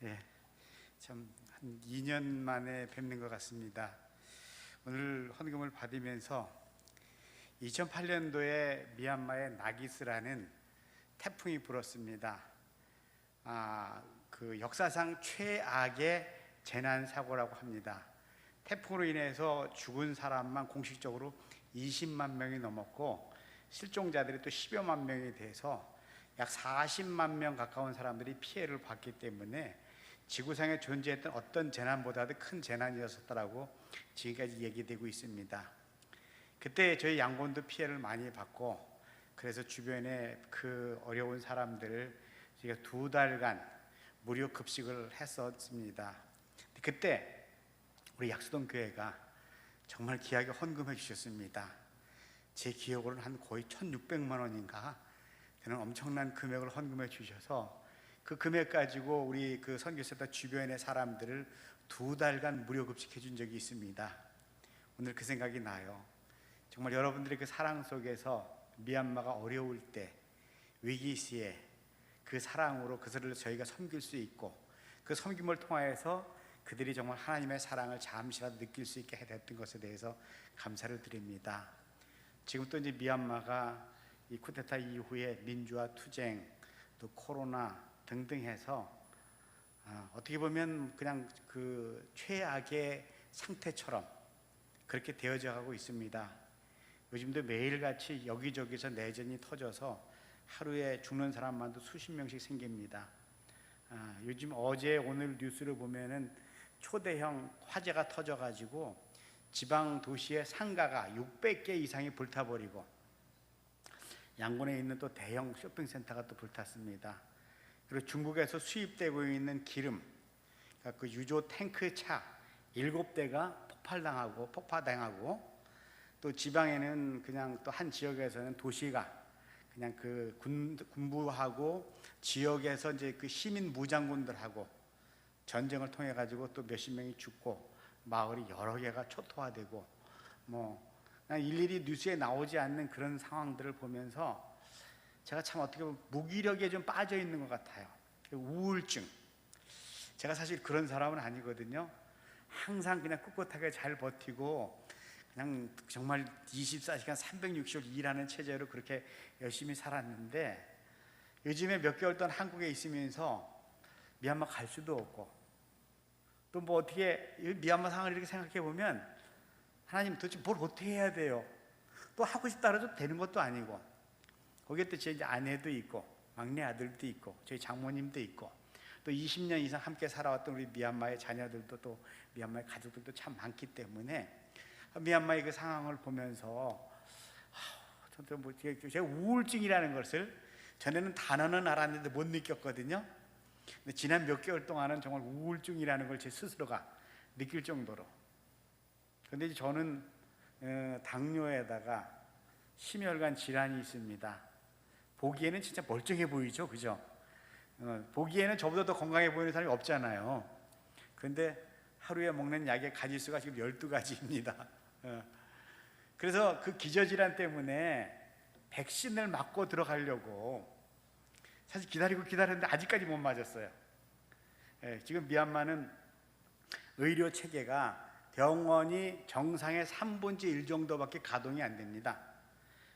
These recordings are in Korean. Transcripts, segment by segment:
예, 참 한 2년 만에 뵙는 것 같습니다. 오늘 헌금을 받으면서 2008년도에 미얀마의 나기스라는 태풍이 불었습니다. 그 역사상 최악의 재난 사고라고 합니다. 태풍으로 인해서 죽은 사람만 공식적으로 20만 명이 넘었고 실종자들이 또 10여만 명이 돼서 약 40만 명 가까운 사람들이 피해를 봤기 때문에 지구상에 존재했던 어떤 재난보다도 큰 재난이었었다라고 지금까지 얘기되고 있습니다. 그때 저희 양곤도 피해를 많이 받고 그래서 주변에 그 어려운 사람들을 저희가 2달간 무료 급식을 했었습니다. 그때 우리 약수동 교회가 정말 귀하게 헌금해 주셨습니다. 제 기억으로는 한 거의 1,600만 원인가 되는 엄청난 금액을 헌금해 주셔서 그 금액 가지고 우리 그 선교센터 주변의 사람들을 2달간 무료 급식해 준 적이 있습니다. 오늘 그 생각이 나요. 정말 여러분들의 그 사랑 속에서 미얀마가 어려울 때, 위기 시에 그 사랑으로 그들을 저희가 섬길 수 있고 그 섬김을 통하여서 그들이 정말 하나님의 사랑을 잠시라도 느낄 수 있게 해냈던 것에 대해서 감사를 드립니다. 지금 또 이제 미얀마가 이 쿠데타 이후에 민주화 투쟁, 또 코로나 등등 해서 어떻게 보면 그냥 그 최악의 상태처럼 그렇게 되어져 가고 있습니다. 요즘도 매일같이 여기저기서 내전이 터져서 하루에 죽는 사람만도 수십 명씩 생깁니다. 요즘 어제 오늘 뉴스를 보면은 초대형 화재가 터져가지고 지방 도시의 상가가 600개 이상이 불타버리고 양곤에 있는 또 대형 쇼핑센터가 또 불탔습니다. 그리고 중국에서 수입되고 있는 기름, 그러니까 그 유조 탱크차 7대가 폭파당하고 또 지방에는 그냥 또 한 지역에서는 도시가 그냥 그 군부하고 지역에서 이제 그 시민 무장군들하고 전쟁을 통해 가지고 또 몇십 명이 죽고 마을이 여러 개가 초토화되고 뭐 그냥 일일이 뉴스에 나오지 않는 그런 상황들을 보면서 제가 참 어떻게 보면 무기력에 좀 빠져 있는 것 같아요. 우울증. 제가 사실 그런 사람은 아니거든요. 항상 그냥 꿋꿋하게 잘 버티고 그냥 정말 24시간 360일 일하는 체제로 그렇게 열심히 살았는데 요즘에 몇 개월 동안 한국에 있으면서 미얀마 갈 수도 없고 또 뭐 어떻게 미얀마 상황을 이렇게 생각해 보면 하나님 도대체 뭘 어떻게 해야 돼요? 또 하고 싶다 해도 되는 것도 아니고 거기에 또 제 아내도 있고 막내 아들도 있고 저희 장모님도 있고 또 20년 이상 함께 살아왔던 우리 미얀마의 자녀들도 또 미얀마의 가족들도 참 많기 때문에 미얀마의 그 상황을 보면서 저도 뭐 제가 우울증이라는 것을 전에는 단어는 알았는데 못 느꼈거든요. 근데 지난 몇 개월 동안은 정말 우울증이라는 걸 제 스스로가 느낄 정도로. 근데 이제 저는 당뇨에다가 심혈관 질환이 있습니다. 보기에는 진짜 멀쩡해 보이죠, 그죠? 보기에는 저보다 더 건강해 보이는 사람이 없잖아요. 그런데 하루에 먹는 약의 가지수가 지금 12가지입니다. 그래서 그 기저질환 때문에 백신을 맞고 들어가려고 사실 기다렸는데 아직까지 못 맞았어요. 지금 미얀마는 의료 체계가 병원이 정상의 3분의 1 정도밖에 가동이 안 됩니다.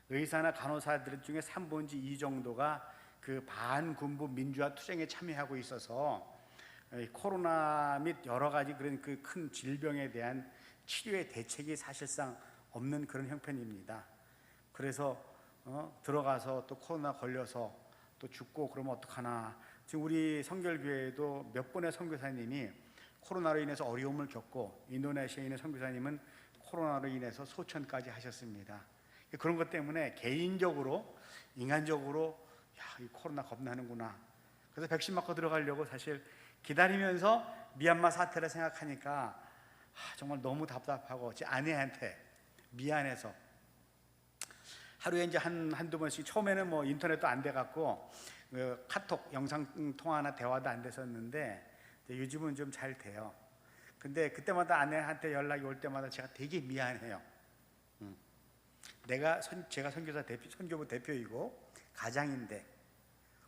의사나 간호사들 중에 3분의 2 정도가 그 반군부 민주화 투쟁에 참여하고 있어서 코로나 및 여러 가지 그런 그 큰 질병에 대한 치료의 대책이 사실상 없는 그런 형편입니다. 그래서 들어가서 또 코로나 걸려서 또 죽고 그러면 어떡하나. 지금 우리 성결교회에도 몇 분의 선교사님이 코로나로 인해서 어려움을 겪고 인도네시아에 있는 선교사님은 코로나로 인해서 소천까지 하셨습니다. 그런 것 때문에 개인적으로 인간적으로 이 코로나 겁나는구나. 그래서 백신 맞고 들어가려고 사실 기다리면서 미얀마 사태를 생각하니까 정말 너무 답답하고 제 아내한테 미안해서 하루에 이제 한두 번씩 처음에는 뭐 인터넷도 안 돼갖고 카톡 영상 통화나 대화도 안 됐었는데 요즘은 좀 잘 돼요. 근데 그때마다 아내한테 연락이 올 때마다 제가 되게 미안해요. 제가 선교사 선교부 대표이고 가장인데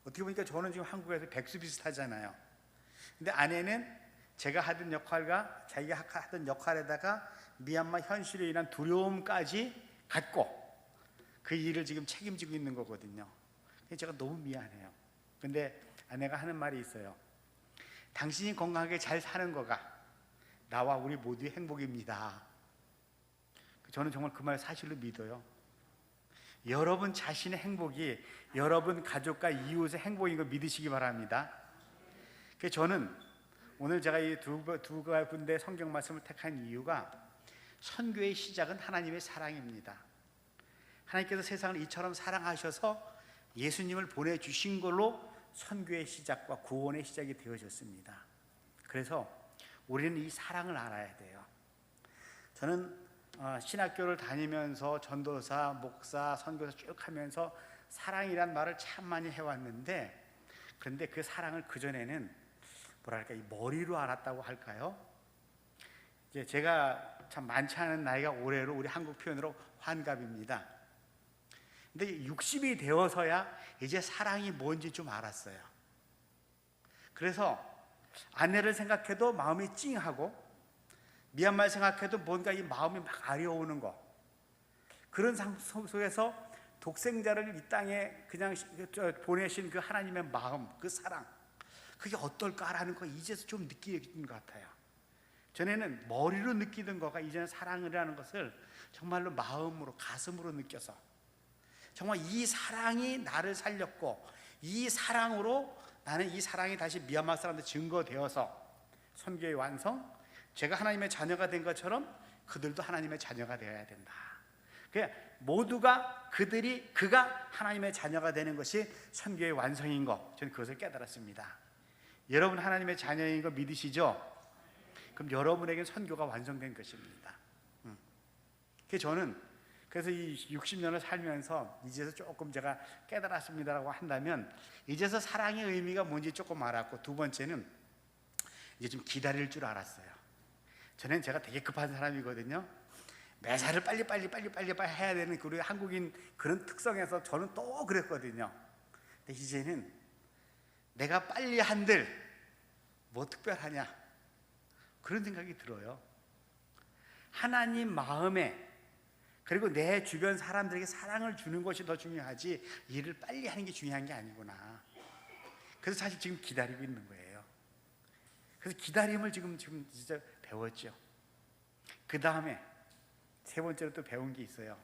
어떻게 보니까 저는 지금 한국에서 백수 비슷하잖아요. 근데 아내는 제가 하던 역할과 자기가 하던 역할에다가 미얀마 현실에 인한 두려움까지 갖고 그 일을 지금 책임지고 있는 거거든요. 제가 너무 미안해요. 근데 아내가 하는 말이 있어요. 당신이 건강하게 잘 사는 거가 나와 우리 모두의 행복입니다. 저는 정말 그 말 사실로 믿어요. 여러분 자신의 행복이 여러분 가족과 이웃의 행복인 걸 믿으시기 바랍니다. 그래서 저는 오늘 제가 이 두 군데 성경 말씀을 택한 이유가 선교의 시작은 하나님의 사랑입니다. 하나님께서 세상을 이처럼 사랑하셔서 예수님을 보내주신 걸로 선교의 시작과 구원의 시작이 되어졌습니다. 그래서 우리는 이 사랑을 알아야 돼요. 저는 신학교를 다니면서 전도사, 목사, 선교사 쭉 하면서 사랑이란 말을 참 많이 해왔는데, 그런데 그 사랑을 그전에는 뭐랄까 이 머리로 알았다고 할까요? 이제 제가 참 많지 않은 나이가 올해로 우리 한국 표현으로 환갑입니다. 근데 60이 되어서야 이제 사랑이 뭔지 좀 알았어요. 그래서 아내를 생각해도 마음이 찡하고 미얀마를 생각해도 뭔가 이 마음이 막 아려오는 거, 그런 상황 속에서 독생자를 이 땅에 그냥 보내신 그 하나님의 마음, 그 사랑, 그게 어떨까라는 거 이제서 좀 느끼는 것 같아요. 전에는 머리로 느끼던 거가 이제는 사랑이라는 것을 정말로 마음으로, 가슴으로 느껴서 정말 이 사랑이 나를 살렸고 이 사랑으로 나는 이 사랑이 다시 미얀마 사람들 증거되어서 선교의 완성, 제가 하나님의 자녀가 된 것처럼 그들도 하나님의 자녀가 되어야 된다. 모두가 그가 하나님의 자녀가 되는 것이 선교의 완성인 것, 저는 그것을 깨달았습니다. 여러분 하나님의 자녀인 거 믿으시죠? 그럼 여러분에게는 선교가 완성된 것입니다. 그래서 이 60년을 살면서 이제서 조금 제가 깨달았습니다라고 한다면, 이제서 사랑의 의미가 뭔지 조금 알았고, 두 번째는 이제 좀 기다릴 줄 알았어요. 전엔 제가 되게 급한 사람이거든요. 매사를 빨리 해야 되는 우리 한국인 그런 특성에서 저는 또 그랬거든요. 근데 이제는 내가 빨리 한들 뭐 특별하냐, 그런 생각이 들어요. 하나님 마음에, 그리고 내 주변 사람들에게 사랑을 주는 것이 더 중요하지 일을 빨리 하는 게 중요한 게 아니구나. 그래서 사실 지금 기다리고 있는 거예요. 그래서 기다림을 지금 진짜 배웠죠. 그 다음에 세 번째로 또 배운 게 있어요.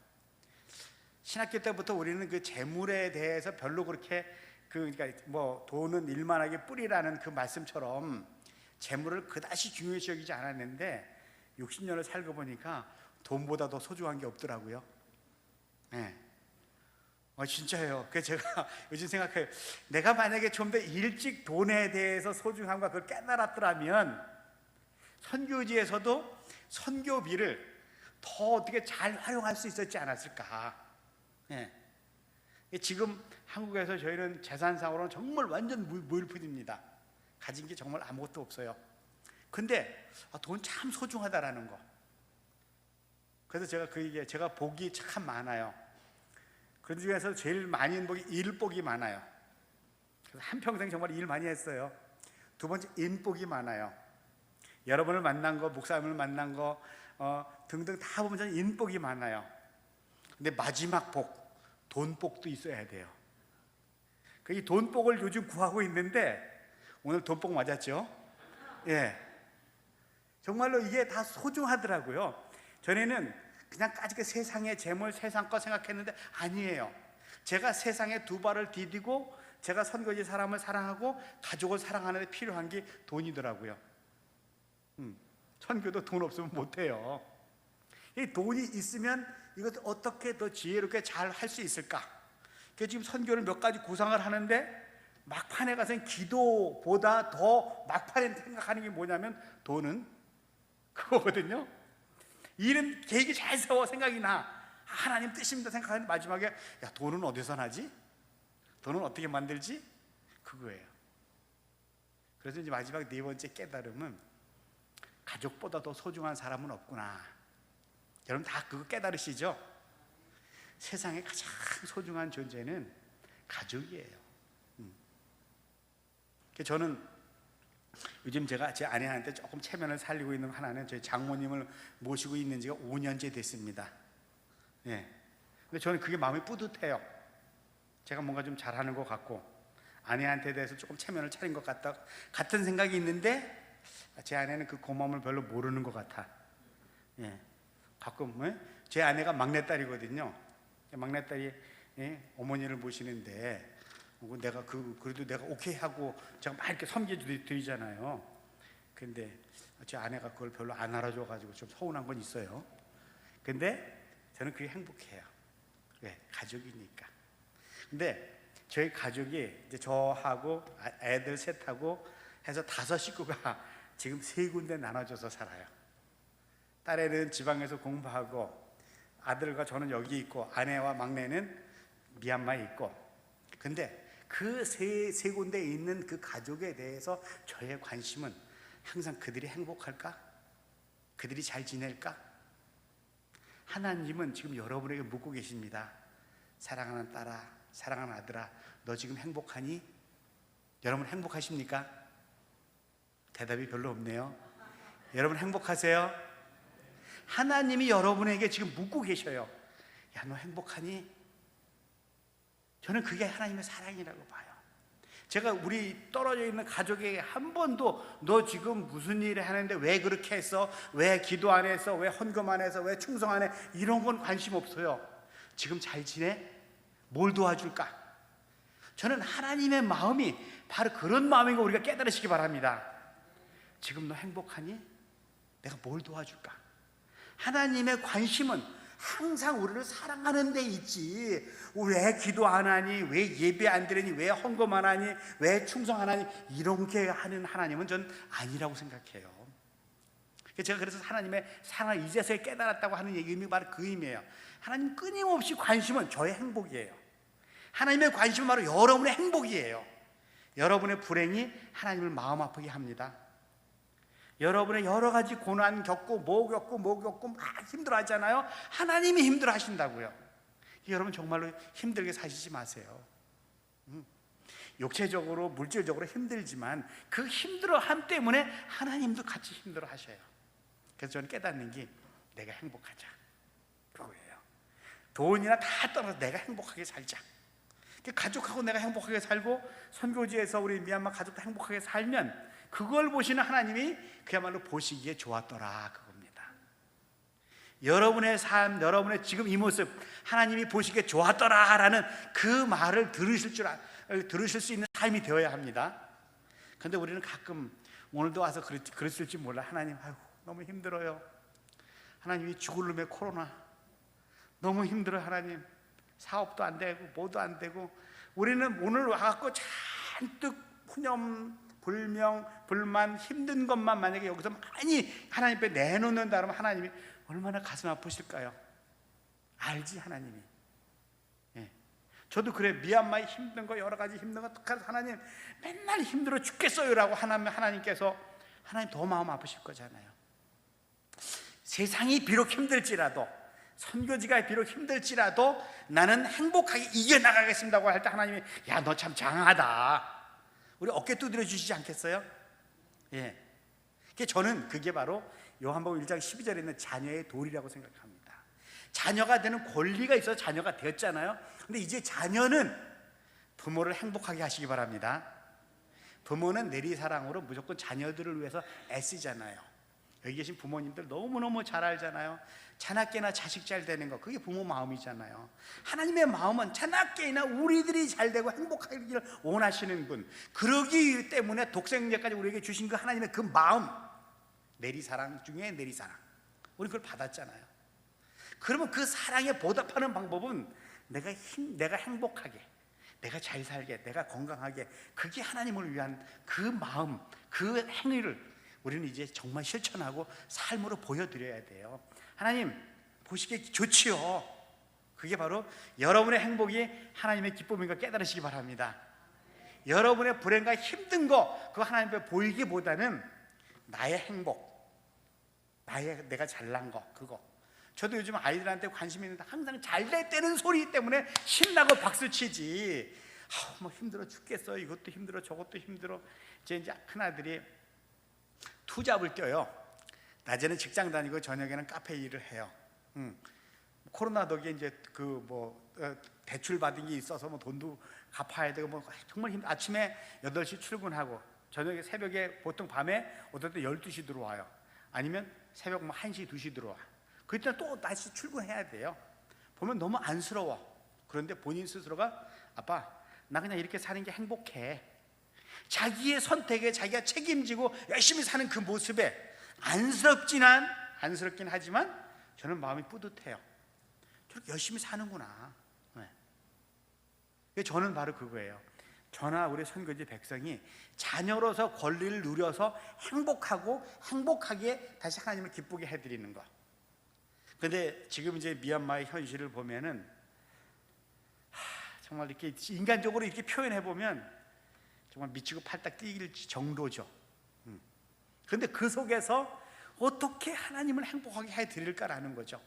신학교 때부터 우리는 그 재물에 대해서 별로 그렇게 그러니까 뭐 돈은 일만하게 뿌리라는 그 말씀처럼 재물을 그다지 중요시 여기지 않았는데 60년을 살고 보니까 돈보다 더 소중한 게 없더라고요. 네. 진짜예요. 그래서 제가 요즘 생각해요. 내가 만약에 좀 더 일찍 돈에 대해서 소중함과 그걸 깨달았더라면 선교지에서도 선교비를 더 어떻게 잘 활용할 수 있었지 않았을까. 네. 지금 한국에서 저희는 재산상으로는 정말 완전 무일푼입니다. 가진 게 정말 아무것도 없어요. 근데 돈 참 소중하다라는 거. 그래서 제가 복이 참 많아요. 그 중에서 제일 많이 있는 복이 일복이 많아요. 그래서 한평생 정말 일 많이 했어요. 두 번째, 인복이 많아요. 여러분을 만난 거, 목사님을 만난 거 등등 다 보면 저는 인복이 많아요. 근데 마지막 복, 돈복도 있어야 돼요. 이 돈복을 요즘 구하고 있는데, 오늘 돈복 맞았죠? 예. 정말로 이게 다 소중하더라고요. 전에는 그냥 까짓 세상의 재물, 세상 거 생각했는데 아니에요. 제가 세상에 두 발을 디디고 제가 선거지 사람을 사랑하고 가족을 사랑하는 데 필요한 게 돈이더라고요. 선교도 돈 없으면 못해요. 이 돈이 있으면 이것을 어떻게 더 지혜롭게 잘 할 수 있을까? 그래서 지금 선교를 몇 가지 구상을 하는데, 막판에 가서는 기도보다 더 막판에 생각하는 게 뭐냐면 돈은 그거거든요. 일은 계획이 잘 세워 생각이 나, 하나님 뜻입니다 생각하는데 마지막에 야, 돈은 어디서 나지? 돈은 어떻게 만들지? 그거예요. 그래서 이제 마지막 네 번째 깨달음은 가족보다 더 소중한 사람은 없구나. 여러분 다 그거 깨달으시죠? 세상에 가장 소중한 존재는 가족이에요. 저는 요즘 제가 제 아내한테 조금 체면을 살리고 있는 하나는 저희 장모님을 모시고 있는 지가 5년째 됐습니다. 예. 근데 저는 그게 마음이 뿌듯해요. 제가 뭔가 좀 잘하는 것 같고 아내한테 대해서 조금 체면을 차린 것 같은 생각이 있는데 제 아내는 그 고마움을 별로 모르는 것 같아. 예. 가끔 제 아내가 막내딸이거든요. 막내딸이 어머니를 모시는데 내가 그래도 내가 오케이 하고 제가 막 이렇게 섬겨드리잖아요. 근데 제 아내가 그걸 별로 안 알아줘가지고 좀 서운한 건 있어요. 근데 저는 그게 행복해요. 왜? 가족이니까. 근데 저희 가족이 이제 저하고 애들 셋하고 해서 5 식구가 지금 3군데 나눠져서 살아요. 딸애는 지방에서 공부하고 아들과 저는 여기 있고 아내와 막내는 미얀마에 있고. 근데 그 세 군데에 있는 그 가족에 대해서 저의 관심은 항상 그들이 행복할까? 그들이 잘 지낼까? 하나님은 지금 여러분에게 묻고 계십니다. 사랑하는 딸아, 사랑하는 아들아, 너 지금 행복하니? 여러분 행복하십니까? 대답이 별로 없네요. 여러분 행복하세요? 하나님이 여러분에게 지금 묻고 계셔요. 야, 너 행복하니? 저는 그게 하나님의 사랑이라고 봐요. 제가 우리 떨어져 있는 가족에게 한 번도 너 지금 무슨 일을 하는데 왜 그렇게 했어? 왜 기도 안 했어? 왜 헌금 안 해서? 왜 충성 안 해? 이런 건 관심 없어요. 지금 잘 지내? 뭘 도와줄까? 저는 하나님의 마음이 바로 그런 마음인 거 우리가 깨달으시기 바랍니다. 지금 너 행복하니? 내가 뭘 도와줄까? 하나님의 관심은 항상 우리를 사랑하는 데 있지, 왜 기도 안 하니, 왜 예배 안 드리니, 왜 헌금 안 하니, 왜 충성 안 하니, 이렇게 하는 하나님은 전 아니라고 생각해요. 제가 그래서 하나님의 사랑을 이제서야 깨달았다고 하는 의미, 바로 그 의미예요. 하나님 끊임없이 관심은 저의 행복이에요. 하나님의 관심은 바로 여러분의 행복이에요. 여러분의 불행이 하나님을 마음 아프게 합니다. 여러분의 여러 가지 고난 겪고 뭐 겪고 막 힘들어 하잖아요. 하나님이 힘들어 하신다고요. 여러분 정말로 힘들게 사시지 마세요. 육체적으로 물질적으로 힘들지만 그 힘들어함 때문에 하나님도 같이 힘들어 하셔요. 그래서 저는 깨닫는 게 내가 행복하자, 그거예요. 돈이나 다 떨어져 내가 행복하게 살자. 가족하고 내가 행복하게 살고 선교지에서 우리 미얀마 가족도 행복하게 살면 그걸 보시는 하나님이 그야말로 보시기에 좋았더라, 그겁니다. 여러분의 삶, 여러분의 지금 이 모습 하나님이 보시기에 좋았더라 라는 그 말을 들으실 수 있는 삶이 되어야 합니다. 그런데 우리는 가끔 오늘도 와서 그랬을지 몰라. 하나님, 아이고, 너무 힘들어요. 하나님이 죽을 놈의 코로나 너무 힘들어요. 하나님, 사업도 안 되고 뭐도 안 되고. 우리는 오늘 와갖고 잔뜩 푸념, 불명, 불만, 힘든 것만 만약에 여기서 많이 하나님 앞에 내놓는다 그러면 하나님이 얼마나 가슴 아프실까요? 알지, 하나님이. 예. 저도 그래, 미얀마에 힘든 거, 여러 가지 힘든 거, 하나님 맨날 힘들어 죽겠어요라고 하나님께서 하나님 더 마음 아프실 거잖아요. 세상이 비록 힘들지라도, 선교지가 비록 힘들지라도 나는 행복하게 이겨나가겠습니다고 할 때 하나님이, 야, 너 참 장하다, 우리 어깨 두드려 주시지 않겠어요? 예. 저는 그게 바로 요한복음 1장 12절에 있는 자녀의 도리라고 생각합니다. 자녀가 되는 권리가 있어서 자녀가 되었잖아요. 근데 이제 자녀는 부모를 행복하게 하시기 바랍니다. 부모는 내리사랑으로 무조건 자녀들을 위해서 애쓰잖아요. 여기 계신 부모님들 너무너무 잘 알잖아요. 자나깨나 자식 잘 되는 거, 그게 부모 마음이잖아요. 하나님의 마음은 자나깨나 우리들이 잘 되고 행복하기를 원하시는 분, 그러기 때문에 독생자까지 우리에게 주신 그 하나님의 그 마음, 내리사랑 중에 내리사랑, 우리 그걸 받았잖아요. 그러면 그 사랑에 보답하는 방법은 내가 행복하게, 내가 잘 살게, 내가 건강하게, 그게 하나님을 위한 그 마음, 그 행위를 우리는 이제 정말 실천하고 삶으로 보여드려야 돼요. 하나님 보시기에 좋지요. 그게 바로 여러분의 행복이 하나님의 기쁨인 걸 깨달으시기 바랍니다. 여러분의 불행과 힘든 거 그거 하나님 앞에 보이기보다는 나의 행복, 내가 잘난 거, 그거. 저도 요즘 아이들한테 관심 있는데 항상 잘 됐다는 소리 때문에 신나고 박수치지, 뭐 힘들어 죽겠어. 이것도 힘들어 저것도 힘들어. 이제 큰 아들이 투잡을 뛰어요. 낮에는 직장 다니고 저녁에는 카페 일을 해요. 코로나 덕에 이제 대출 받은 게 있어서 뭐 돈도 갚아야 되고 뭐 정말 아침에 8시 출근하고 저녁에 새벽에 보통 밤에 어떨 때 12시 들어와요. 아니면 새벽 뭐 1시 2시 들어와. 그때 또 다시 출근해야 돼요. 보면 너무 안쓰러워. 그런데 본인 스스로가 아빠 나 그냥 이렇게 사는 게 행복해. 자기의 선택에 자기가 책임지고 열심히 사는 그 모습에 안쓰럽긴 하지만 저는 마음이 뿌듯해요. 저렇게 열심히 사는구나. 네. 저는 바로 그거예요. 저나 우리 선교지 백성이 자녀로서 권리를 누려서 행복하게 다시 하나님을 기쁘게 해드리는 것. 그런데 지금 이제 미얀마의 현실을 보면은 정말 이렇게 인간적으로 이렇게 표현해 보면 정말 미치고 팔딱 뛰길 정도죠. 그런데 그 속에서 어떻게 하나님을 행복하게 해드릴까라는 거죠.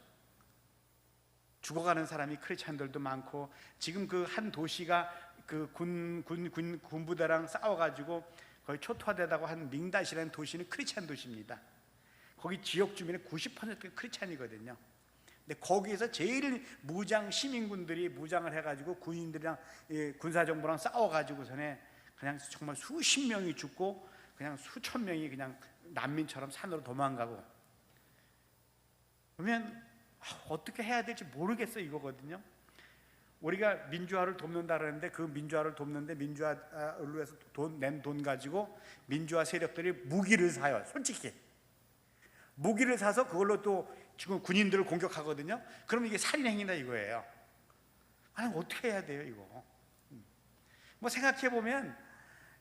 죽어가는 사람이 크리스찬들도 많고, 지금 그 한 도시가 그 군부대랑 싸워가지고 거의 초토화되다고 한 밍닷이라는 도시는 크리스찬 도시입니다. 거기 지역 주민의 90%가 크리스찬이거든요. 근데 거기에서 제일 시민군들이 무장을 해가지고 군인들이랑 군사정부랑 싸워가지고서는 그냥 정말 수십 명이 죽고 그냥 수천 명이 그냥 난민처럼 산으로 도망가고. 그러면 어떻게 해야 될지 모르겠어 이거거든요. 우리가 민주화를 돕는다 그러는데 그 민주화를 돕는데 민주화를 위해서 낸 돈 가지고 민주화 세력들이 무기를 사요. 솔직히 무기를 사서 그걸로 또 지금 군인들을 공격하거든요. 그러면 이게 살인행위다 이거예요. 아니 어떻게 해야 돼요 이거? 뭐 생각해 보면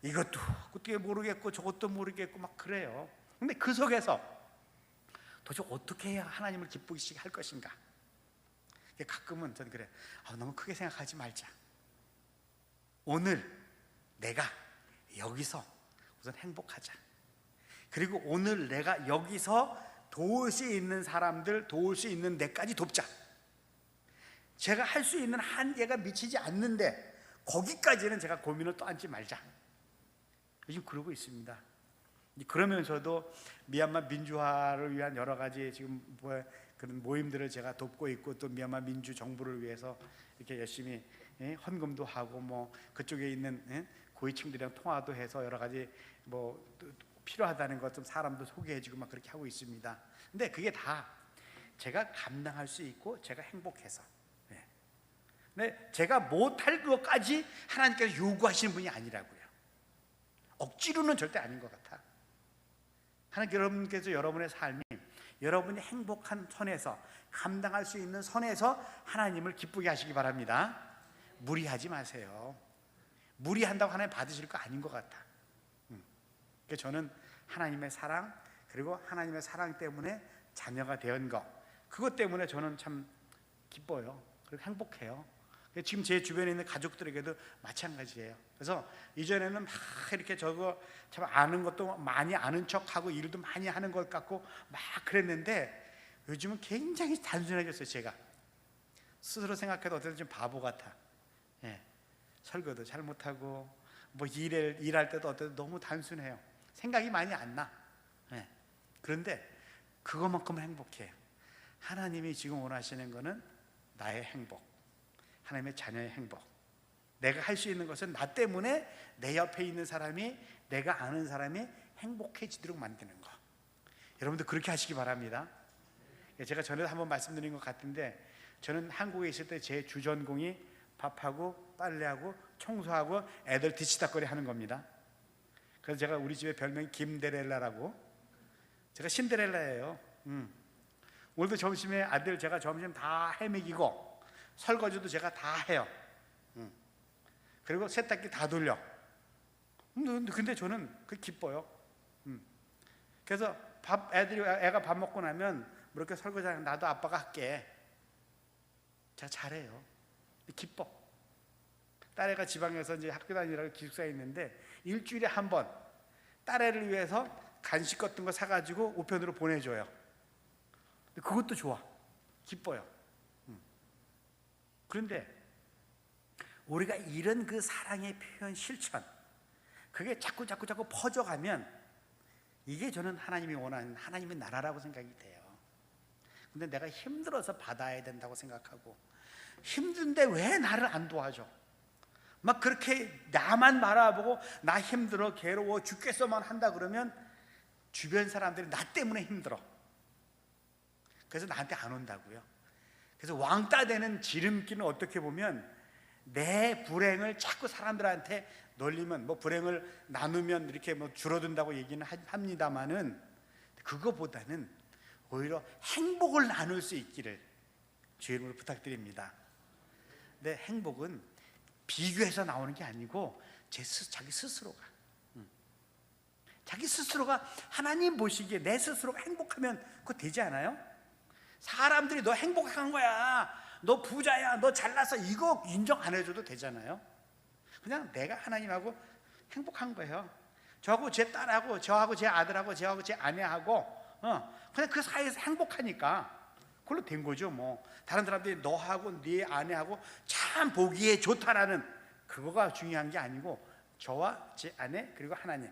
이것도 어떻게 모르겠고 저것도 모르겠고 막 그래요. 근데 그 속에서 도대체 어떻게 해야 하나님을 기쁘시게 할 것인가? 가끔은 저는 그래. 너무 크게 생각하지 말자. 오늘 내가 여기서 우선 행복하자. 그리고 오늘 내가 여기서 도울 수 있는 사람들, 도울 수 있는 데까지 돕자. 제가 할 수 있는 한계가 미치지 않는데 거기까지는 제가 고민을 또 앉지 말자. 요즘 그러고 있습니다. 그러면서도 미얀마 민주화를 위한 여러 가지 지금 그런 모임들을 제가 돕고 있고, 또 미얀마 민주 정부를 위해서 이렇게 열심히 헌금도 하고 뭐 그쪽에 있는 고위층들이랑 통화도 해서 여러 가지 뭐 필요하다는 것 좀 사람도 소개해주고 막 그렇게 하고 있습니다. 근데 그게 다 제가 감당할 수 있고 제가 행복해서. 근데 제가 못할 것까지 하나님께서 요구하시는 분이 아니라고요. 억지로는 절대 아닌 것 같아. 여러분께서 여러분의 삶이 여러분이 행복한 선에서, 감당할 수 있는 선에서 하나님을 기쁘게 하시기 바랍니다. 무리하지 마세요. 무리한다고 하나님 받으실 거 아닌 것 같아. 그래서 저는 하나님의 사랑, 그리고 하나님의 사랑 때문에 자녀가 된 것, 그것 때문에 저는 참 기뻐요. 그리고 행복해요. 지금 제 주변에 있는 가족들에게도 마찬가지예요. 그래서 이전에는 막 이렇게 저거 참 아는 것도 많이 아는 척하고 일도 많이 하는 것 같고 막 그랬는데 요즘은 굉장히 단순해졌어요. 제가 스스로 생각해도 어떨 때 좀 바보 같아. 설교도 잘 못하고 뭐 일할 때도 어떨 때 너무 단순해요. 생각이 많이 안 나. 그런데 그것만큼 행복해요. 하나님이 지금 원하시는 거는 나의 행복, 하나님의 자녀의 행복. 내가 할 수 있는 것은 나 때문에 내 옆에 있는 사람이, 내가 아는 사람이 행복해지도록 만드는 거. 여러분들 그렇게 하시기 바랍니다. 제가 전에도 한번 말씀드린 것 같은데, 저는 한국에 있을 때 제 주전공이 밥하고 빨래하고 청소하고 애들 뒤치다거리 하는 겁니다. 그래서 제가 우리 집에 별명이 김데렐라라고. 제가 신데렐라예요. 오늘도 점심에 아들 제가 점심 다 해먹이고 설거지도 제가 다 해요. 그리고 세탁기 다 돌려. 근데 저는 그게 기뻐요. 그래서 애가 밥 먹고 나면 뭐 이렇게 설거지하면 나도 아빠가 할게. 제가 잘해요. 기뻐. 딸애가 지방에서 이제 학교 다니라고 기숙사에 있는데 일주일에 한 번 딸애를 위해서 간식 같은 거 사가지고 우편으로 보내줘요. 그것도 좋아. 기뻐요. 그런데 우리가 이런 그 사랑의 표현 실천, 그게 자꾸 퍼져가면 이게 저는 하나님이 원하는 하나님의 나라라고 생각이 돼요. 근데 내가 힘들어서 받아야 된다고 생각하고, 힘든데 왜 나를 안 도와줘? 막 그렇게 나만 바라보고 나 힘들어 괴로워 죽겠어만 한다 그러면 주변 사람들이 나 때문에 힘들어. 그래서 나한테 안 온다고요. 그래서 왕따 되는 지름길은 어떻게 보면 내 불행을 자꾸 사람들한테 널리면, 뭐 불행을 나누면 이렇게 뭐 줄어든다고 얘기는 합니다만은, 그거보다는 오히려 행복을 나눌 수 있기를 주의 이름으로 부탁드립니다. 근데 행복은 비교해서 나오는 게 아니고 자기 스스로가 자기 스스로가 하나님 보시기에 내 스스로가 행복하면 그거 되지 않아요? 사람들이 너 행복한 거야, 너 부자야, 너 잘났어, 이거 인정 안 해줘도 되잖아요. 그냥 내가 하나님하고 행복한 거예요. 저하고 제 딸하고, 저하고 제 아들하고, 저하고 제 아내하고 그냥 그 사이에서 행복하니까 그걸로 된 거죠. 뭐 다른 사람들이 너하고 네 아내하고 참 보기에 좋다라는 그거가 중요한 게 아니고, 저와 제 아내 그리고 하나님,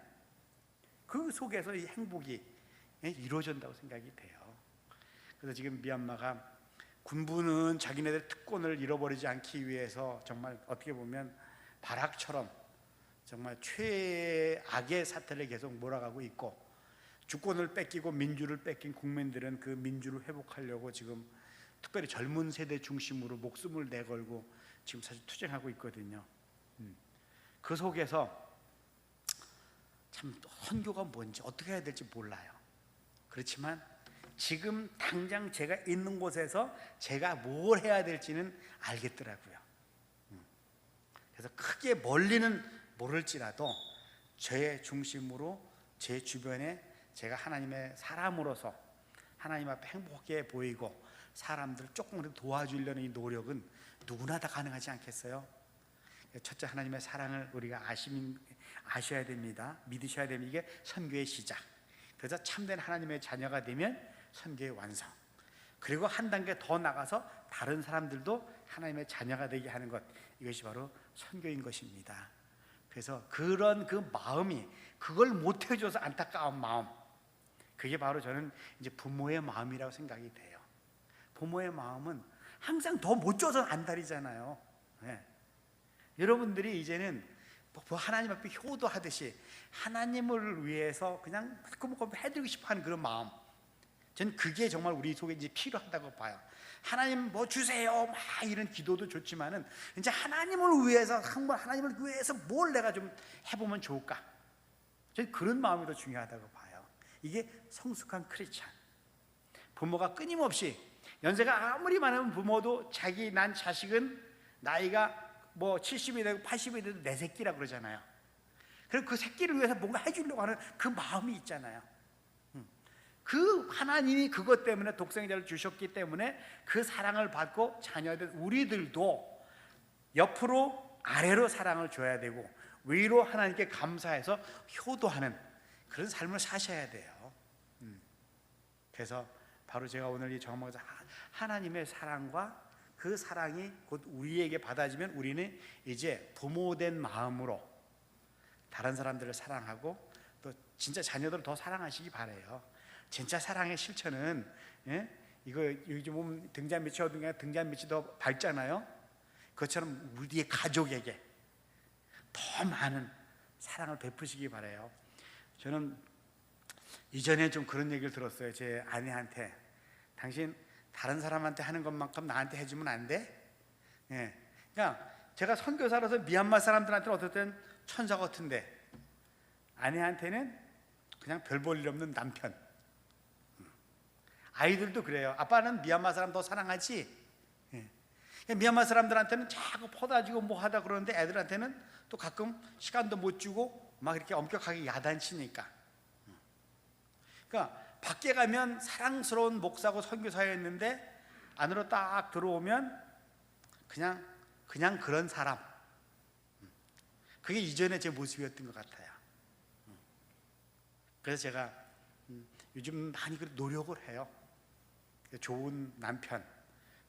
그 속에서 이 행복이 이루어진다고 생각이 돼요. 그래서 지금 미얀마가 군부는 자기네들 특권을 잃어버리지 않기 위해서 정말 어떻게 보면 발악처럼 정말 최악의 사태를 계속 몰아가고 있고, 주권을 뺏기고 민주를 뺏긴 국민들은 그 민주를 회복하려고 지금 특별히 젊은 세대 중심으로 목숨을 내걸고 지금 사실 투쟁하고 있거든요. 그 속에서 참 선교가 뭔지 어떻게 해야 될지 몰라요. 그렇지만 지금 당장 제가 있는 곳에서 제가 뭘 해야 될지는 알겠더라고요. 그래서 크게 멀리는 모를지라도 제 중심으로 제 주변에 제가 하나님의 사람으로서 하나님 앞에 행복해 보이고 사람들 조금이라도 도와주려는 이 노력은 누구나 다 가능하지 않겠어요? 첫째, 하나님의 사랑을 우리가 아셔야 됩니다. 믿으셔야 됩니다. 이게 선교의 시작. 그래서 참된 하나님의 자녀가 되면 선교의 완성. 그리고 한 단계 더 나가서 다른 사람들도 하나님의 자녀가 되게 하는 것, 이것이 바로 선교인 것입니다. 그래서 그런 그 마음이, 그걸 못 해줘서 안타까운 마음, 그게 바로 저는 이제 부모의 마음이라고 생각이 돼요. 부모의 마음은 항상 더 못 줘서 안달이잖아요. 네. 여러분들이 이제는 하나님 앞에 효도하듯이 하나님을 위해서 그냥 꼼꼼히 해드리고 싶어하는 그런 마음, 저는 그게 정말 우리 속에 이제 필요하다고 봐요. 하나님 뭐 주세요, 막 이런 기도도 좋지만은 이제 하나님을 위해서, 하나님을 위해서 뭘 내가 좀 해보면 좋을까? 저는 그런 마음이 더 중요하다고 봐요. 이게 성숙한 크리스찬. 부모가 끊임없이, 연세가 아무리 많으면 부모도 자기 난 자식은 나이가 뭐 70이 되고 80이 돼도 내 새끼라 그러잖아요. 그리고 그 새끼를 위해서 뭔가 해주려고 하는 그 마음이 있잖아요. 그 하나님이 그것 때문에 독생자를 주셨기 때문에 그 사랑을 받고 자녀들 우리들도 옆으로 아래로 사랑을 줘야 되고 위로 하나님께 감사해서 효도하는 그런 삶을 사셔야 돼요. 그래서 바로 제가 오늘 이 정막에서 하나님의 사랑과 그 사랑이 곧 우리에게 받아지면 우리는 이제 부모된 마음으로 다른 사람들을 사랑하고 또 진짜 자녀들을 더 사랑하시기 바래요. 진짜 사랑의 실천은, 이거 요즘 보면 등잔빛이 어딘가 등잔빛이 더 밝잖아요. 그것처럼 우리의 가족에게 더 많은 사랑을 베푸시기 바래요. 저는 이전에 좀 그런 얘기를 들었어요. 제 아내한테, 당신 다른 사람한테 하는 것만큼 나한테 해주면 안 돼? 그러니까 제가 선교사로서 미얀마 사람들한테는 어쨌든 천사 같은데 아내한테는 그냥 별 볼 일 없는 남편. 아이들도 그래요. 아빠는 미얀마 사람 더 사랑하지? 미얀마 사람들한테는 자꾸 퍼다 주고 뭐 하다 그러는데 애들한테는 또 가끔 시간도 못 주고 막 이렇게 엄격하게 야단치니까. 그러니까 밖에 가면 사랑스러운 목사고 선교사였는데 안으로 딱 들어오면 그냥 그런 사람. 그게 이전에 제 모습이었던 것 같아요. 그래서 제가 요즘 많이 노력을 해요. 좋은 남편,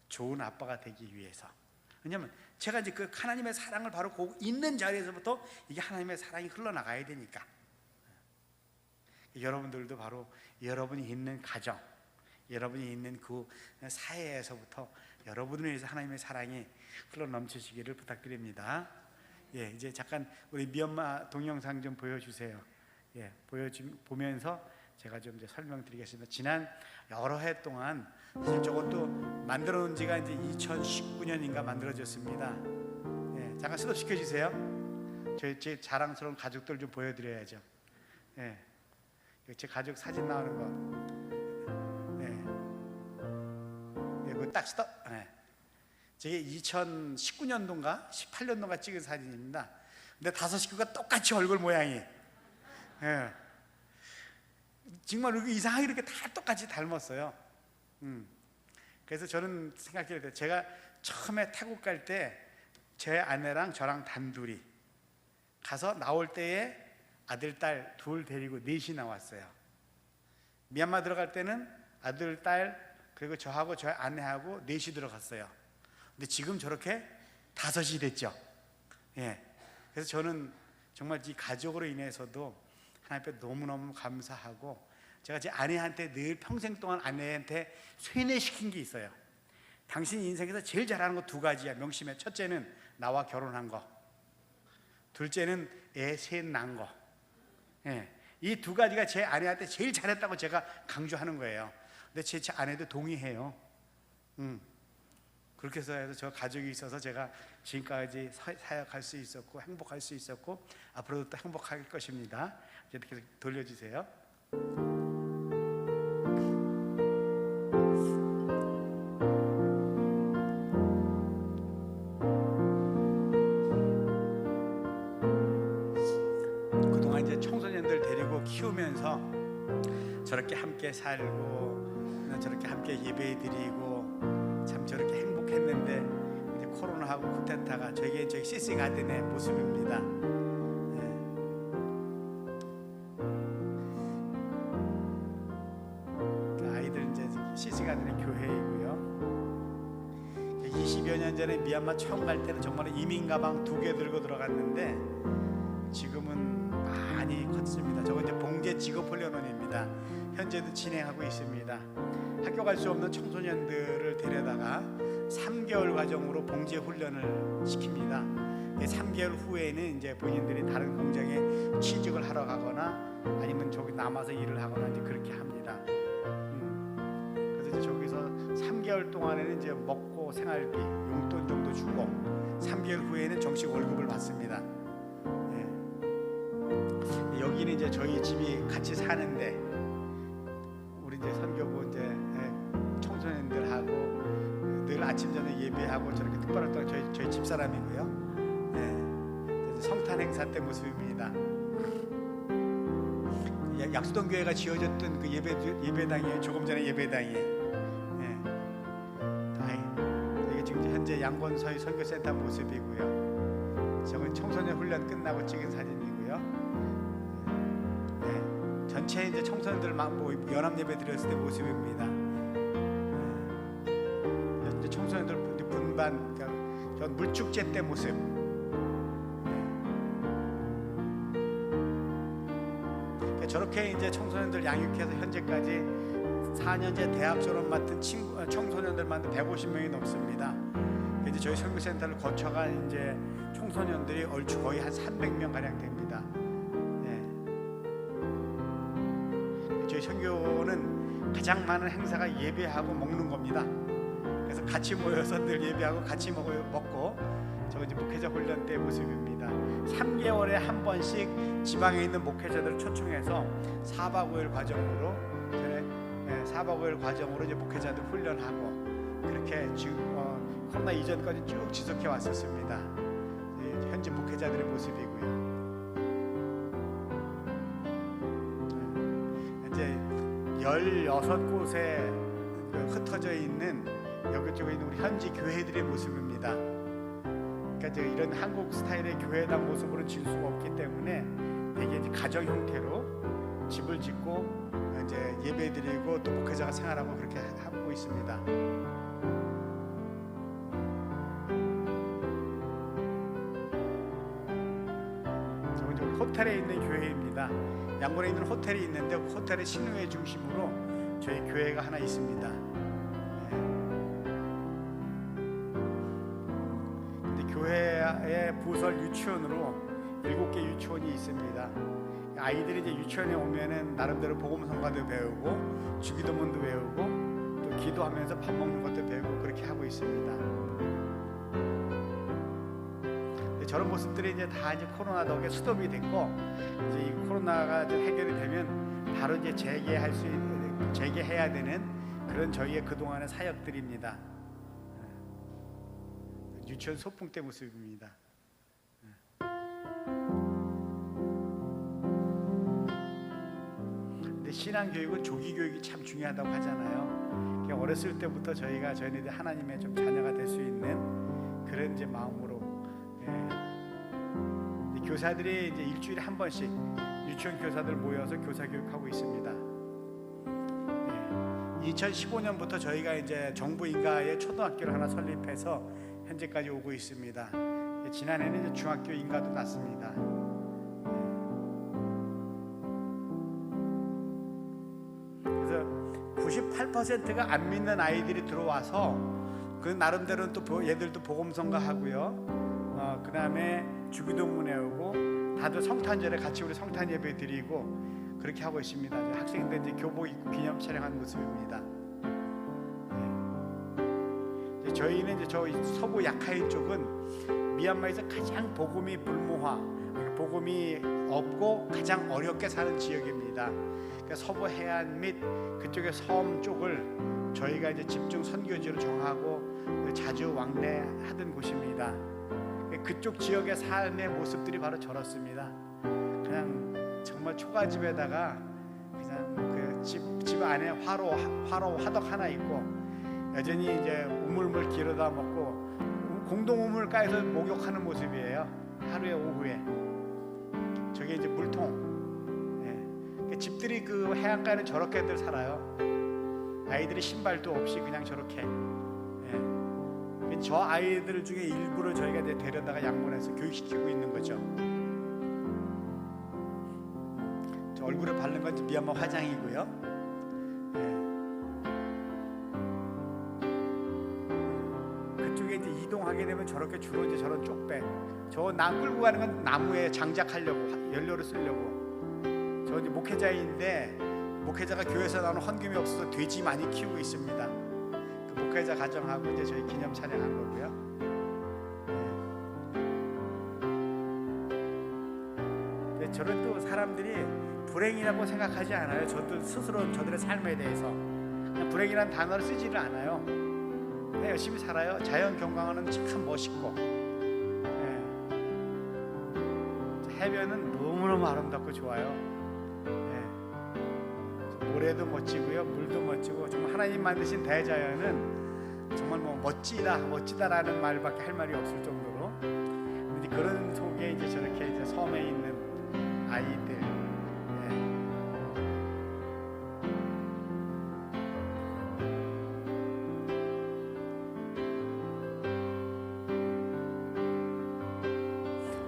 좋은 아빠가 되기 위해서. 왜냐하면 제가 이제 그 하나님의 사랑을 바로 있는 자리에서부터 이게 하나님의 사랑이 흘러나가야 되니까. 여러분들도 바로 여러분이 있는 가정, 여러분이 있는 그 사회에서부터 여러분을 위해서 하나님의 사랑이 흘러넘치시기를 부탁드립니다. 예, 이제 잠깐 우리 미얀마 동영상 좀 보여주세요. 예, 보면서 제가 좀 이제 설명드리겠습니다. 지난 여러 해 동안 사실 저것도 만들어 놓은 지가 이제 2019년인가 만들어졌습니다. 예, 잠깐 스톱 시켜주세요. 제 자랑스러운 가족들 좀 보여드려야죠. 예, 제 가족 사진 나오는 거. 예, 이거 딱 스톱. 예. 저게 2019년도인가 18년도인가 찍은 사진입니다. 근데 5 식구가 똑같이 얼굴 모양이. 예. 정말 이상하게 이렇게 다 똑같이 닮았어요. 그래서 저는 생각해야 돼요. 제가 처음에 태국 갈 때 제 아내랑 저랑 단둘이 가서 나올 때에 아들, 딸 둘 데리고 넷이 나왔어요. 미얀마 들어갈 때는 아들, 딸 그리고 저하고 저희 아내하고 넷이 들어갔어요. 근데 지금 저렇게 5이 됐죠. 예. 그래서 저는 정말 이 가족으로 인해서도 하나님 앞에 너무너무 감사하고, 제가 제 아내한테 늘 평생 동안 아내한테 세뇌시킨 게 있어요. 당신 인생에서 제일 잘하는 거 2가지야. 명심해. 첫째는 나와 결혼한 거, 둘째는 애 셋 낳은 거. 예. 이 2가지가 제 아내한테 제일 잘했다고 제가 강조하는 거예요. 근데 제 아내도 동의해요. 그렇게 해서 저 가족이 있어서 제가 지금까지 사역할 수 있었고 행복할 수 있었고 앞으로도 또 행복할 것입니다. 이렇게 돌려주세요. 그동안 이제 청소년들 데리고 키우면서 저렇게 함께 살고 저렇게 함께 예배드리고 참 저렇게 행복했는데 이제 코로나하고 쿠데타가 저기 CC 가든의 모습입니다. 아이들 이제 CC 가든의 교회이고요. 20여 년 전에 미얀마 처음 갈 때는 정말 이민 가방 2개 들고 들어갔는데 지금은 많이 컸습니다. 저거 이제 봉제 직업훈련원입니다. 현재도 진행하고 있습니다. 학교 갈 수 없는 청소년들을 데려다가 3개월 과정으로 봉제 훈련을 시킵니다. 3개월 후에는 이제 본인들이 다른 공장에 취직을 하러 가거나 아니면 저기 남아서 일을 하거나 이제 그렇게 합니다. 그래서 이제 저기서 3개월 동안에는 이제 먹고 생활비, 용돈 정도 주고 3개월 후에는 정식 월급을 받습니다. 여기는 이제 저희 집이 같이 사는데 우리 이제 선교부 이제 청소년들하고 늘 아침 저녁 예배하고 저렇게 특별할 때 저희 집 사람이고요. 성탄 행사 때 모습입니다. 약수동 교회가 지어졌던 그 예배당이에요. 조금 전에 예배당이에요. 이게 지금 현재 양권서희 선교센터 모습이고요. 저건 청소년 훈련 끝나고 찍은 사진이고요. 전체 이제 청소년들만 연합 예배 드렸을 때 모습입니다. 이제 청소년들 분반, 그러니까 전 물축제 때 모습. 저렇게 이제 청소년들 양육해서 현재까지 4년제 대학 졸업 맡은 청소년들만 150명이 넘습니다. 이제 저희 선교센터를 거쳐간 이제 청소년들이 얼추 거의 한 300명 가량 됩니다. 저희 선교는 가장 많은 행사가 예배하고 먹는 겁니다. 그래서 같이 모여서 늘 예배하고 같이 먹고 저거 이제 목회자 훈련 때 모습입니다. 3개월에 한 번씩 지방에 있는 목회자들을 초청해서 4박 5일 과정으로 4박 5일 과정으로 이제 목회자들 훈련하고 그렇게 지금 코로나 이전까지 쭉 지속해 왔었습니다. 현재 목회자들의 모습이고요. 이제 16곳에 흩어져 있는 여기저기 있는 우리 현지 교회들의 모습입니다. 그러니까 이런 한국 스타일의 교회당 모습으로 질 수가 없기 때문에 되게 이제 가정 형태로 집을 짓고 이제 예배드리고 또 목회자가 생활하고 그렇게 하고 있습니다. 호텔에 있는 교회입니다. 양곤에 있는 호텔이 있는데 그 호텔의 신우회 중심으로 저희 교회가 하나 있습니다. 근데 교회의 부설 유치원으로 7개 유치원이 있습니다. 아이들이 이제 유치원에 오면은 나름대로 복음성가도 배우고 주기도문도 배우고 또 기도하면서 밥 먹는 것도 배우고 그렇게 하고 있습니다. 저런 모습들이 이제 다 이제 코로나 덕에 스톱이 됐고, 이제 이 코로나가 이제 해결이 되면 바로 이제 재개해야 되는 그런 저희의 그동안의 사역들입니다. 유치원 소풍 때 모습입니다. 근데 신앙 교육은 조기 교육이 참 중요하다고 하잖아요. 어렸을 때부터 저희는 하나님의 좀 자녀가 될 수 있는 그런 이제 마음으로. 교사들이 이제 일주일에 한 번씩 유치원 교사들 모여서 교사 교육하고 있습니다. 2015년부터 저희가 이제 정부 인가의 초등학교를 하나 설립해서 현재까지 오고 있습니다. 지난해는 이제 중학교 인가도 났습니다. 그래서 98%가 안 믿는 아이들이 들어와서 그 나름대로는 또 얘들도 복음성가 하고요. 그 다음에 주기도문 외우고 다들 성탄절에 같이 우리 성탄 예배 드리고 그렇게 하고 있습니다. 학생들 이제 교복 입고 기념 촬영한 모습입니다. 저희는 이제 저 서부 야카인 쪽은 미얀마에서 가장 복음이 불모화, 복음이 없고 가장 어렵게 사는 지역입니다. 그러니까 서부 해안 및 그쪽의 섬 쪽을 저희가 이제 집중 선교지로 정하고 자주 왕래하던 곳입니다. 그쪽 지역의 삶의 모습들이 바로 저렇습니다. 그냥 정말 초가집에다가 그냥 그 집 안에 화로 화덕 하나 있고 여전히 이제 우물물 기르다 먹고 공동 우물가에서 목욕하는 모습이에요. 하루에 오후에 저게 이제 물통. 예. 집들이 그 해안가에는 저렇게들 살아요. 아이들이 신발도 없이 그냥 저렇게. 저 아이들 중에 일부를 저희가 이제 데려다가 양곤에서 교육시키고 있는 거죠. 저 얼굴에 바른 건 미얀마 화장이고요. 그쪽에 이제 이동하게 되면 저렇게 주로 이제 저런 쪽배, 저 나 끌고 가는 건 나무에 장작하려고 연료를 쓰려고. 저 이제 목회자인데 목회자가 교회에서 나오는 헌금이 없어서 돼지 많이 키우고 있습니다. 목회자 가정하고 이제 저희 기념 촬영한 거고요. 저는 또 사람들이 불행이라고 생각하지 않아요. 저도 스스로 저들의 삶에 대해서 그냥 불행이라는 단어를 쓰지를 않아요. 그냥 열심히 살아요. 자연 경관은 참 멋있고, 해변은 너무너무 아름답고 좋아요. 모래도 멋지고요, 물도 멋지고, 정말 하나님 만드신 대자연은 정말 뭐 멋지다라는 말밖에 할 말이 없을 정도로. 근데 그런 속에 이제 저렇게 이제 섬에 있는 아이들,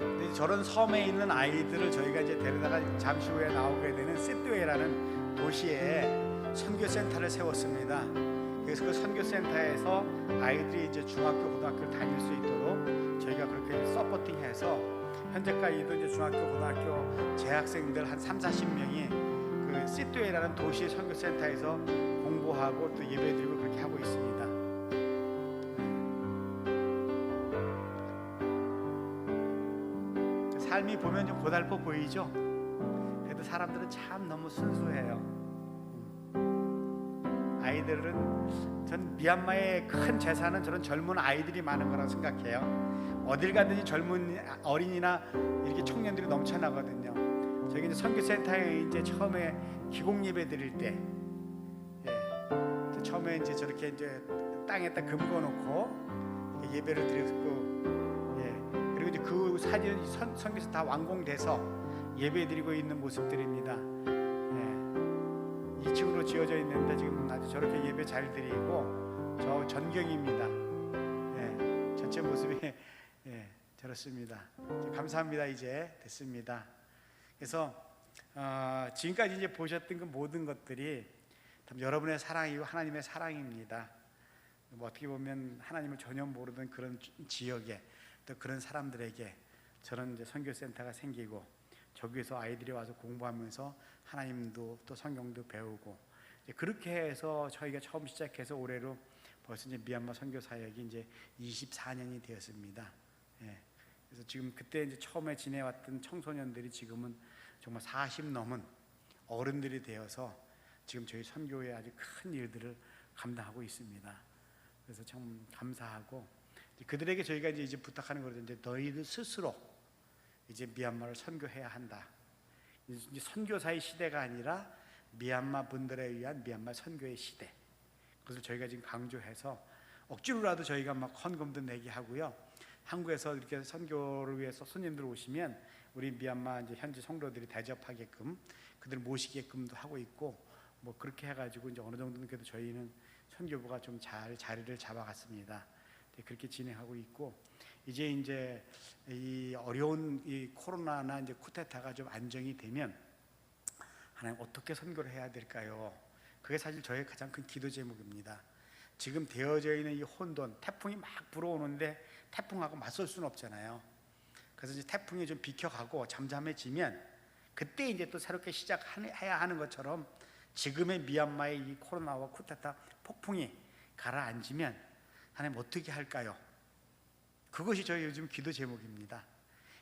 근데 저런 섬에 있는 아이들을 저희가 이제 데려다가 잠시 후에 나오게 되는 시드웨이라는 도시에 선교센터를 세웠습니다. 그래서 그 선교센터에서 아이들이 이제 중학교, 고등학교를 다닐 수 있도록 저희가 그렇게 서포팅해서 현재까지도 이제 중학교, 고등학교 재학생들 한 30-40명이 그 시드웨이라는 도시 선교센터에서 공부하고 또 예배드리고 그렇게 하고 있습니다. 삶이 보면 좀 고달퍼 보이죠? 그래도 사람들은 참 너무 순수해요. 아이들은, 전 미얀마의 큰 재산은 저런 젊은 아이들이 많은 거라고 생각해요. 어딜 가든지 젊은 어린이나 이렇게 청년들이 넘쳐나거든요. 저기 이제 선교센터에 이제 처음에 기공 예배 드릴 때, 처음에 이제 저렇게 이제 땅에다 금궈놓고 예배를 드렸고, 그리고 이제 그 사진 선교센터 다 완공돼서 예배드리고 있는 모습들입니다. 2층으로 지어져 있는데 지금 아주 저렇게 예배 잘 드리고, 저 전경입니다. 전체 모습이 저렇습니다. 감사합니다. 이제 됐습니다. 그래서 지금까지 이제 보셨던 그 모든 것들이 여러분의 사랑이고 하나님의 사랑입니다. 뭐 어떻게 보면 하나님을 전혀 모르던 그런 지역에 또 그런 사람들에게 저런 이제 선교센터가 생기고 저기에서 아이들이 와서 공부하면서 하나님도 또 성경도 배우고 그렇게 해서 저희가 처음 시작해서 올해로 벌써 이제 미얀마 선교 사역이 이제 24년이 되었습니다. 예. 그래서 지금 그때 이제 처음에 지내왔던 청소년들이 지금은 정말 40 넘은 어른들이 되어서 지금 저희 선교에 아주 큰 일들을 감당하고 있습니다. 그래서 참 감사하고 그들에게 저희가 이제 부탁하는 거죠. 이제 너희들 스스로 이제 미얀마를 선교해야 한다. 이제 선교사의 시대가 아니라 미얀마 분들에 의한 미얀마 선교의 시대. 그래서 저희가 지금 강조해서 억지로라도 저희가 막 헌금도 내게 하고요. 한국에서 이렇게 선교를 위해서 손님들 오시면 우리 미얀마 이제 현지 성도들이 대접하게끔 그들 모시게끔도 하고 있고 뭐 그렇게 해가지고 이제 어느 정도는 그래도 저희는 선교부가 좀 잘 자리를 잡아갔습니다. 그렇게 진행하고 있고 이제 이 어려운 이 코로나나 이제 쿠데타가 좀 안정이 되면 하나님 어떻게 선교를 해야 될까요? 그게 사실 저의 가장 큰 기도 제목입니다. 지금 되어져 있는 이 혼돈, 태풍이 막 불어오는데 태풍하고 맞설 수는 없잖아요. 그래서 이제 태풍이 좀 비켜가고 잠잠해지면 그때 이제 또 새롭게 시작해야 하는 것처럼 지금의 미얀마의 이 코로나와 쿠데타 폭풍이 가라앉으면 하나님 어떻게 할까요? 그것이 저희 요즘 기도 제목입니다.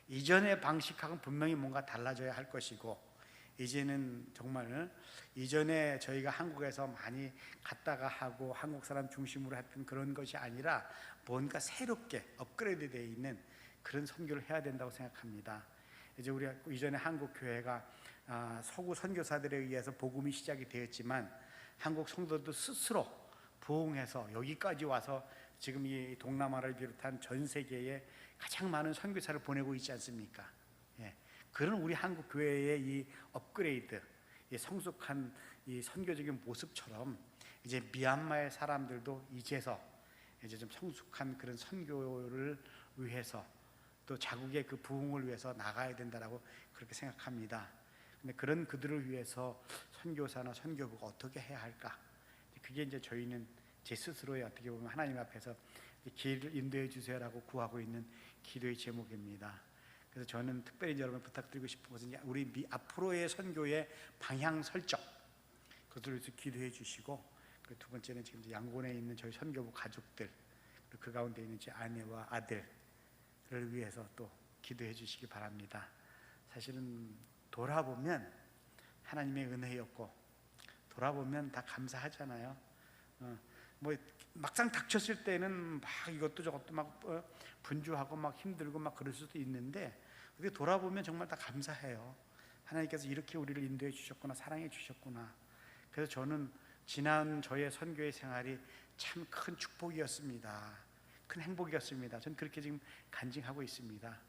이전의 방식하고는 분명히 뭔가 달라져야 할 것이고 이제는 정말 이전에 저희가 한국에서 많이 갔다가 하고 한국 사람 중심으로 했던 그런 것이 아니라 뭔가 새롭게 업그레이드 되어 있는 그런 선교를 해야 된다고 생각합니다. 이제 우리 이전에 한국 교회가 서구 선교사들에 의해서 복음이 시작이 되었지만 한국 성도도 스스로 부흥해서 여기까지 와서 지금 이 동남아를 비롯한 전 세계에 가장 많은 선교사를 보내고 있지 않습니까? 예. 그런 우리 한국 교회의 이 업그레이드, 이 성숙한 이 선교적인 모습처럼 이제 미얀마의 사람들도 이제서 이제 좀 성숙한 그런 선교를 위해서 또 자국의 그 부흥을 위해서 나가야 된다라고 그렇게 생각합니다. 근데 그런 그들을 위해서 선교사나 선교부가 어떻게 해야 할까? 그게 이제 저희는 제 스스로의 어떻게 보면 하나님 앞에서 길을 인도해 주세요라고 구하고 있는 기도의 제목입니다. 그래서 저는 특별히 여러분 부탁드리고 싶은 것은 우리 앞으로의 선교의 방향 설정 그것을 위해서 기도해 주시고 그리고 두 번째는 지금 양곤에 있는 저희 선교부 가족들 그리고 그 가운데 있는 제 아내와 아들을 위해서 또 기도해 주시기 바랍니다. 사실은 돌아보면 하나님의 은혜였고 돌아보면 다 감사하잖아요. 뭐 막상 닥쳤을 때는 막 이것도 저것도 막 분주하고 막 힘들고 막 그럴 수도 있는데 근데 돌아보면 정말 다 감사해요. 하나님께서 이렇게 우리를 인도해 주셨구나, 사랑해 주셨구나. 그래서 저는 지난 저의 선교의 생활이 참 큰 축복이었습니다. 큰 행복이었습니다. 저는 그렇게 지금 간증하고 있습니다.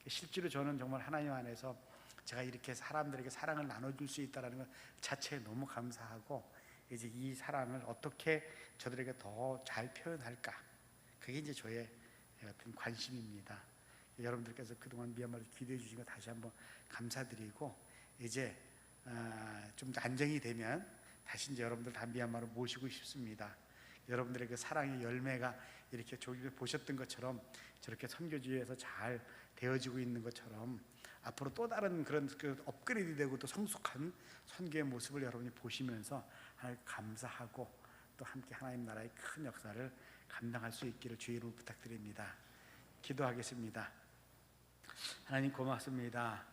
실제로 저는 정말 하나님 안에서 제가 이렇게 사람들에게 사랑을 나눠줄 수 있다는 것 자체에 너무 감사하고 이제 이 사랑을 어떻게 저들에게 더 잘 표현할까 그게 이제 저의 어떤 관심입니다. 여러분들께서 그동안 미얀마를 기도해 주신 거 다시 한번 감사드리고 이제 좀 안정이 되면 다시 이제 여러분들 다 미얀마로 모시고 싶습니다. 여러분들의 그 사랑의 열매가 이렇게 저기 보셨던 것처럼 저렇게 선교지에서 잘 되어지고 있는 것처럼 앞으로 또 다른 그런 그 업그레이드되고 또 성숙한 선교의 모습을 여러분이 보시면서 하나님 감사하고 또 함께 하나님 나라의 큰 역사를 감당할 수 있기를 주의 이름으로 부탁드립니다. 기도하겠습니다. 하나님 고맙습니다.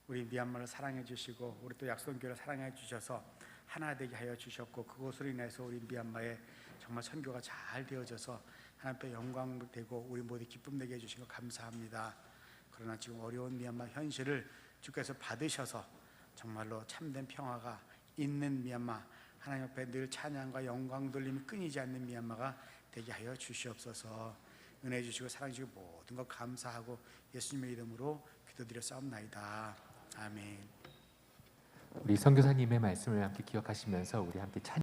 우리 미얀마를 사랑해 주시고 우리 또 약손교회를 사랑해 주셔서 하나 되게 하여 주셨고 그것으로 인해서 우리 미얀마에 정말 선교가 잘 되어져서 하나님께 영광 되고 우리 모두 기쁨 되게 해주신 것 감사합니다. 그러나 지금 어려운 미얀마 현실을 주께서 받으셔서 정말로 참된 평화가 있는 미얀마 하나님 앞에 늘 찬양과 영광 돌림이 끊이지 않는 미얀마가 되게 하여 주시옵소서. 은혜 주시고 사랑 주시고 모든 것 감사하고 예수님의 이름으로 기도드렸사옵나이다. 아멘. 우리 선교사님의 말씀을 함께 기억하시면서 우리 함께 찬양